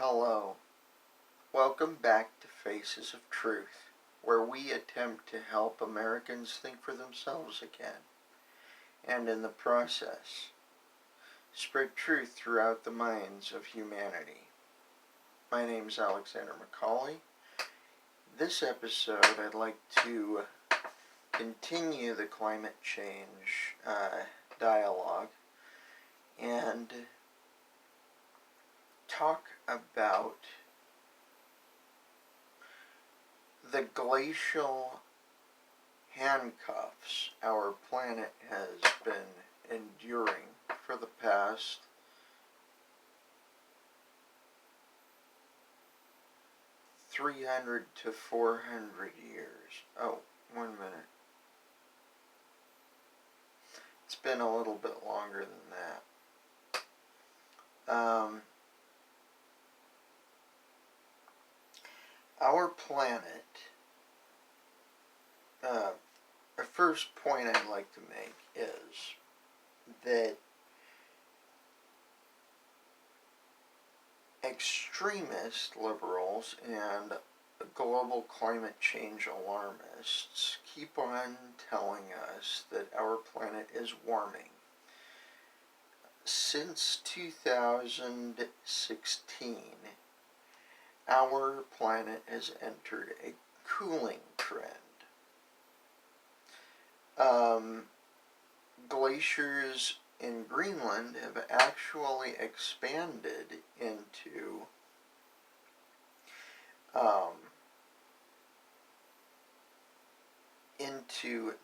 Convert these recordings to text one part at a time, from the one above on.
Hello. Welcome back to Faces of Truth, where we attempt to help Americans think for themselves again, and in the process, spread truth throughout the minds of humanity. My name is Alexander McCauley. This episode, I'd like to continue the climate change dialogue and talk about the glacial handcuffs our planet has been enduring for the past 300 to 400 years. Oh, 1 minute. It's been a little bit longer than that. Our planet, the first point I'd like to make is that extremist liberals and global climate change alarmists keep on telling us that our planet is warming. Since 2016, our planet has entered a cooling trend. Glaciers in Greenland have actually expanded into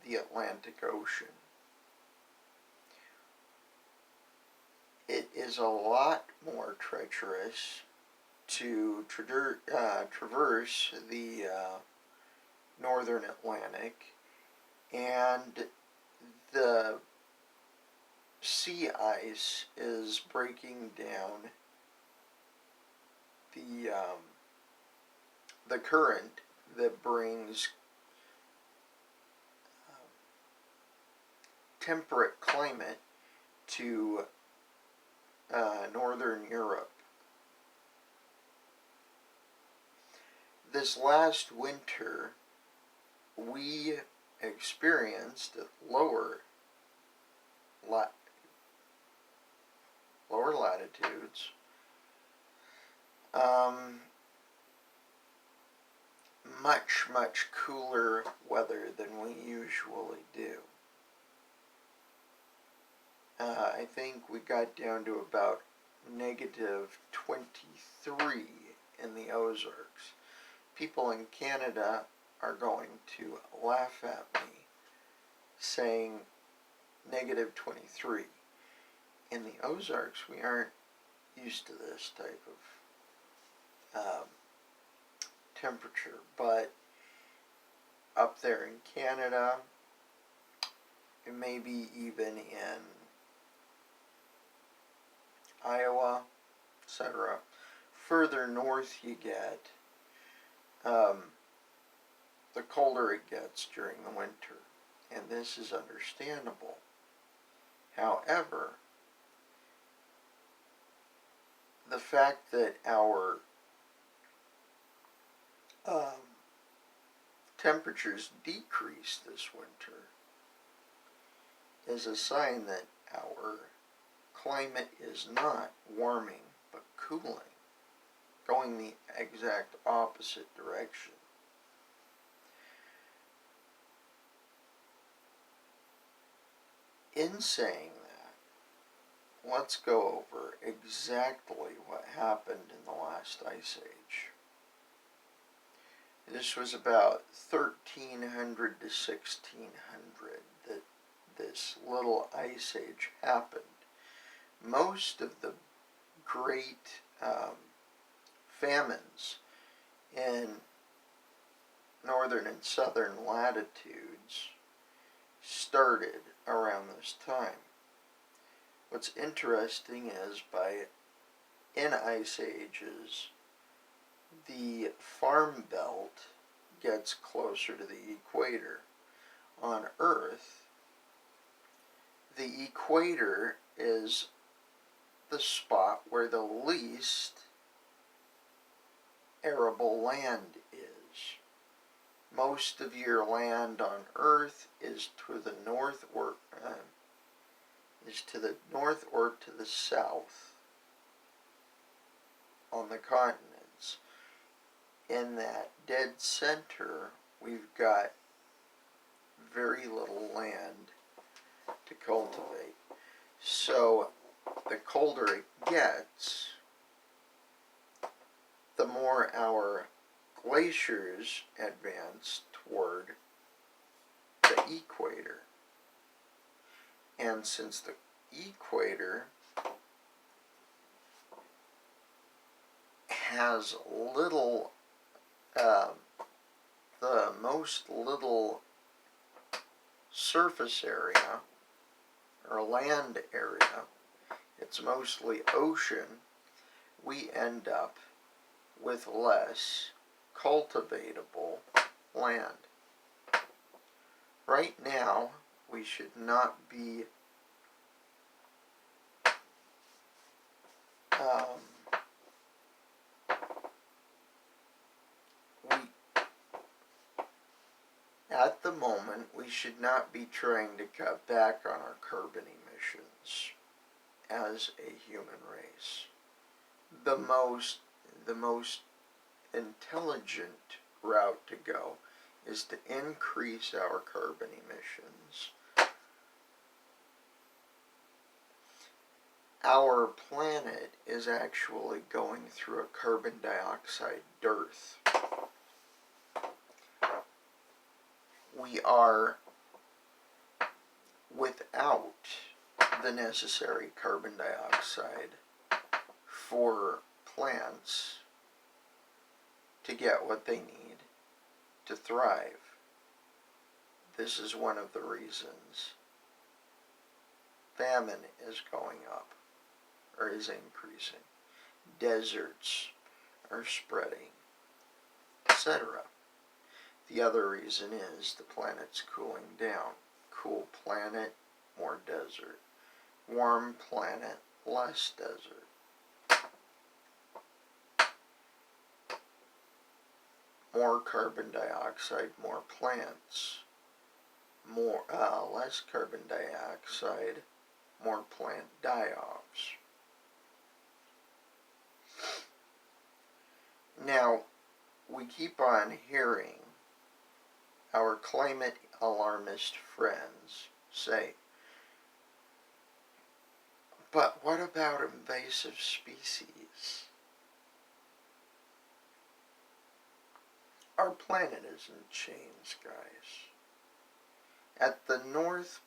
the Atlantic Ocean. It is a lot more treacherous to traverse the northern Atlantic, and the sea ice is breaking down the current that brings temperate climate to northern Europe. This last winter, we experienced at lower latitudes much cooler weather than we usually do. I think we got down to about negative 23 in the Ozarks. People in Canada are going to laugh at me saying negative 23. In the Ozarks, we aren't used to this type of temperature, but up there in Canada, and maybe even in Iowa, etc., further north you get, the colder it gets during the winter, and this is understandable. However, the fact that our temperatures decrease this winter is a sign that our climate is not warming but cooling, going the exact opposite direction. In saying that, let's go over exactly what happened in the last ice age. This was about 1300 to 1600 that this little ice age happened. Most of the great famines in northern and southern latitudes started around this time. What's interesting is in ice ages, the farm belt gets closer to the equator. On Earth, the equator is the spot where the least arable land is. Most of your land on Earth is to the north or to the south on the continents. In that dead center, we've got very little land to cultivate. So the colder it gets, the more our glaciers advance toward the equator. And since the equator has little, the most little surface area, or land area, it's mostly ocean, we end up with less cultivatable land. Right now, we should not be at the moment, we should not be trying to cut back on our carbon emissions as a human race. The most intelligent route to go is to increase our carbon emissions. Our planet is actually going through a carbon dioxide dearth. We are without the necessary carbon dioxide for plants to get what they need to thrive. This is one of the reasons famine is going up, or is increasing. Deserts are spreading, etc. The other reason is the planet's cooling down. Cool planet, more desert. Warm planet, less desert. More carbon dioxide, more plants. Less carbon dioxide, more plant die-offs. Now, we keep on hearing our climate alarmist friends say, but what about invasive species? Our planet isn't changed, guys. At the north,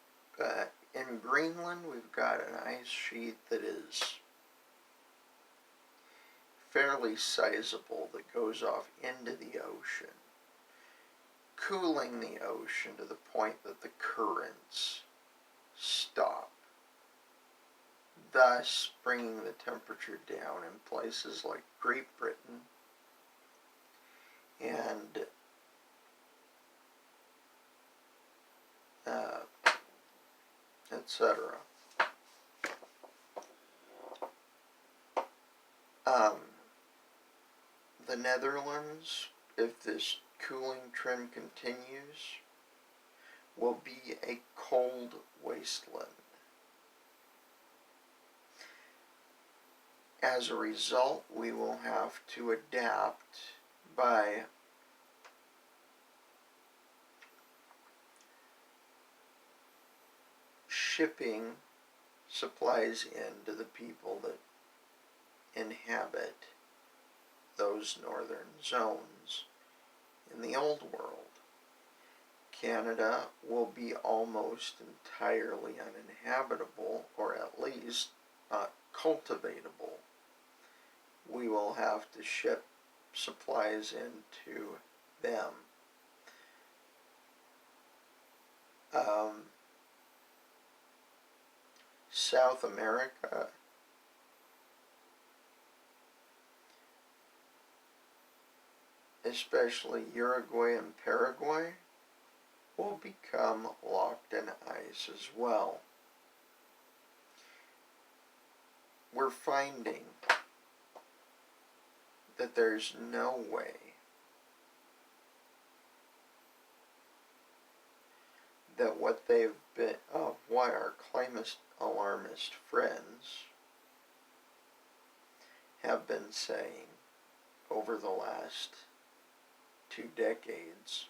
in Greenland, we've got an ice sheet that is fairly sizable that goes off into the ocean, cooling the ocean to the point that the currents stop, thus bringing the temperature down in places like Great Britain and etc. The Netherlands, if this cooling trend continues, will be a cold wasteland. As a result, we will have to adapt by shipping supplies in to the people that inhabit those northern zones in the old world. Canada will be almost entirely uninhabitable, or at least not cultivatable. We will have to ship supplies into them. South America, especially Uruguay and Paraguay, will become locked in ice as well. We're finding that there's no way that what what our climate alarmist friends have been saying over the last 2 decades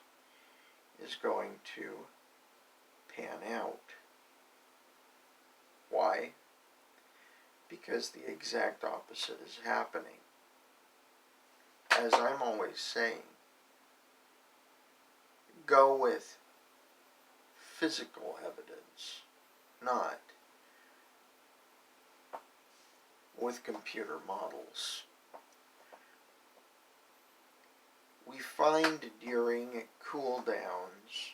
is going to pan out. Why? Because the exact opposite is happening. As I'm always saying, go with physical evidence, not with computer models. We find during cool downs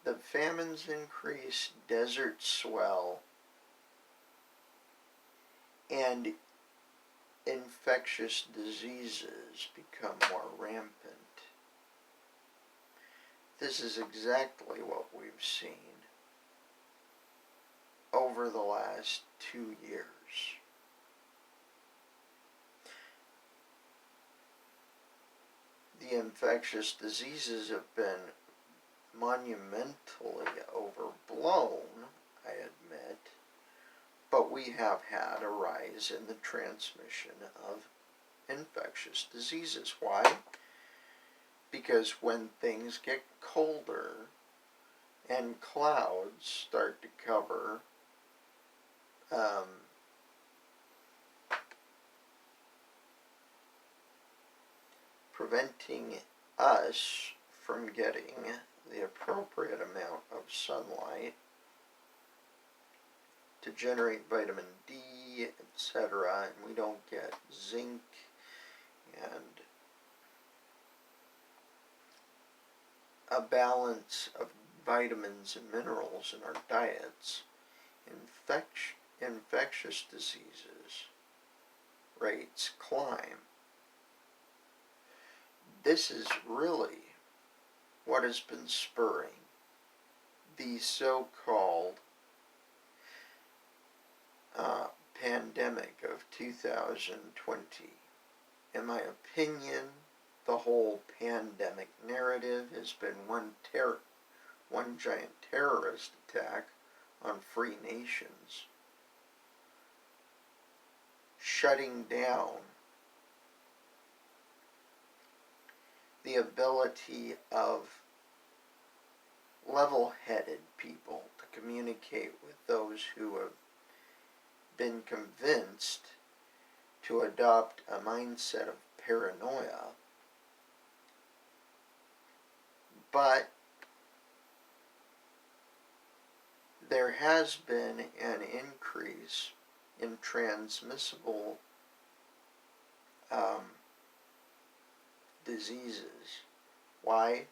that famines increase, deserts swell, and infectious diseases become more rampant. This is exactly what we've seen over the last 2 years. The infectious diseases have been monumentally overblown, I admit, but we have had a rise in the transmission of infectious diseases. Why? Because when things get colder and clouds start to cover preventing us from getting the appropriate amount of sunlight to generate vitamin D, etc., and we don't get zinc and a balance of vitamins and minerals in our diets, infectious diseases rates climb. This is really what has been spurring the so-called pandemic of 2020. In my opinion, the whole pandemic narrative has been one giant terrorist attack on free nations, shutting down the ability of level-headed people to communicate with those who have been convinced to adopt a mindset of paranoia. But there has been an increase in transmissible diseases. Why?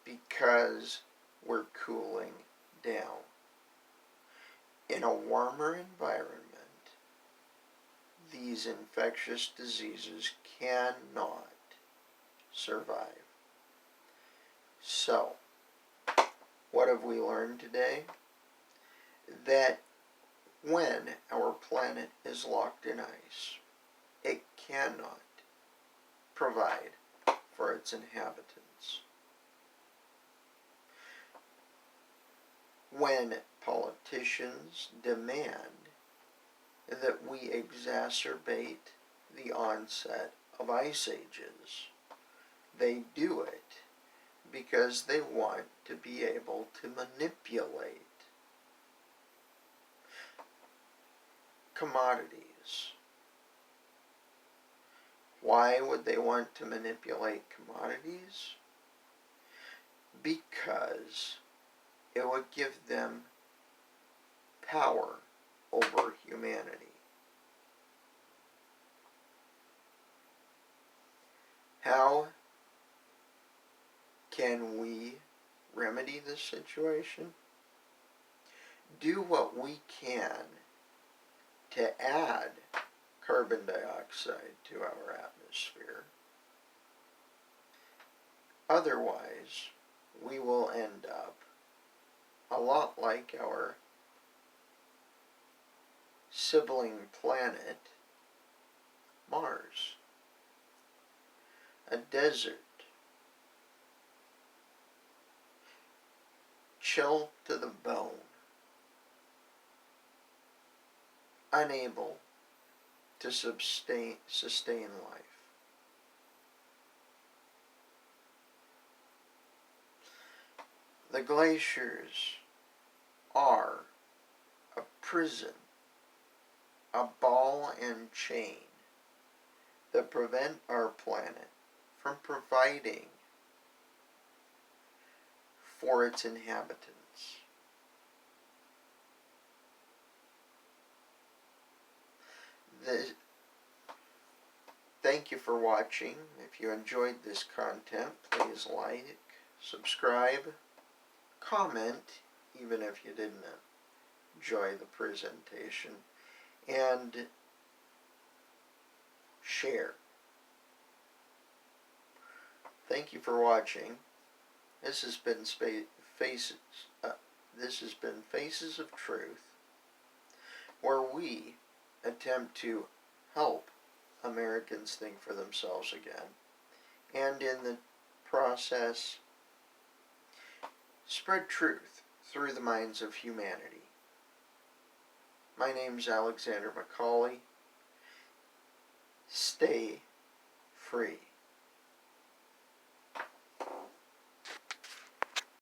Because we're cooling down. In a warmer environment, these infectious diseases cannot survive. So, what have we learned today? That when our planet is locked in ice, it cannot provide for its inhabitants. When politicians demand that we exacerbate the onset of ice ages, they do it because they want to be able to manipulate commodities. Why would they want to manipulate commodities? Because it would give them power over humanity. How can we remedy this situation? Do what we can to add carbon dioxide to our atmosphere. Otherwise, we will end up a lot like our sibling planet, Mars. a desert, chill to the bone, unable to sustain life. The glaciers are a prison, a ball and chain that prevent our planet from providing for its inhabitants. Thank you for watching. If you enjoyed this content, please like, subscribe, comment, even if you didn't enjoy the presentation, and share. Thank you for watching. This has been Faces of Truth, where we attempt to help Americans think for themselves again, and in the process, spread truth through the minds of humanity. My name's Alexander McCauley. Stay free.